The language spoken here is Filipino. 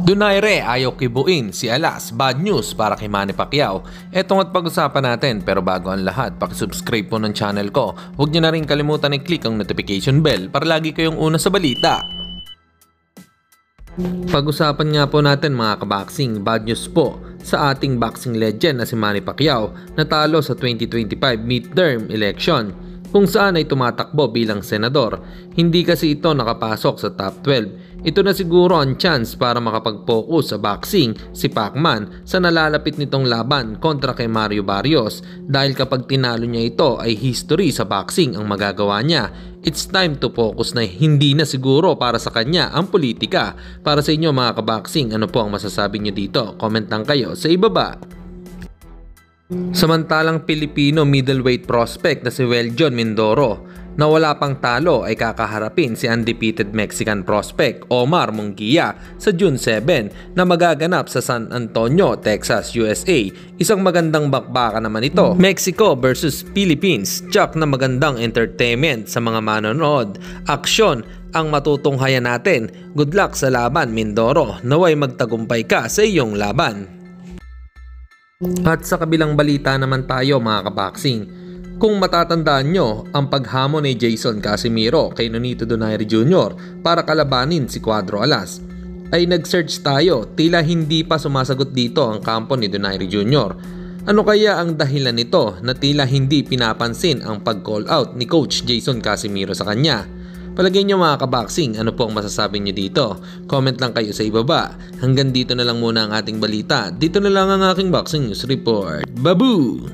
Donaire ayaw kibuin si Alas, bad news para kay Manny Pacquiao. Etong at pag-usapan natin, pero bago ang lahat, pakisubscribe po ng channel ko. Huwag niyo na rin kalimutan i-click ang notification bell para lagi kayong una sa balita. Pag-usapan nga po natin mga kaboxing, bad news po sa ating boxing legend na si Manny Pacquiao, natalo sa 2025 midterm election kung saan ay tumatakbo bilang senador. Hindi kasi ito nakapasok sa top 12. Ito na siguro ang chance para makapag-focus sa boxing si Pacman sa nalalapit nitong laban kontra kay Mario Barrios, dahil kapag tinalo niya ito ay history sa boxing ang magagawa niya. It's time to focus na hindi na siguro para sa kanya ang politika. Para sa inyo mga kaboxing, ano po ang masasabi niyo dito? Comment lang kayo sa ibaba. Samantalang Pilipino middleweight prospect na si Weljon Mindoro na wala pang talo ay kakaharapin si undefeated Mexican prospect Omar Munguia sa June 7 na magaganap sa San Antonio, Texas, USA. Isang magandang bakbakan naman ito. Mexico versus Philippines. Tsak na magandang entertainment sa mga manonood. Aksyon ang matutunghayan natin. Good luck sa laban, Mindoro. Naway magtagumpay ka sa iyong laban. At sa kabilang balita naman tayo mga kaboxing, kung matatandaan nyo ang paghamon ni Jason Casimiro kay Nonito Donaire Jr. para kalabanin si Cuadro Alas, ay nag-search tayo, tila hindi pa sumasagot dito ang kampo ni Donaire Jr. Ano kaya ang dahilan nito na tila hindi pinapansin ang pag-call out ni Coach Jason Casimiro sa kanya? Palagay nyo mga kaboxing, ano po ang masasabi nyo dito? Comment lang kayo sa ibaba. Hanggang dito na lang muna ang ating balita. Dito na lang ang aking boxing news report. Babu!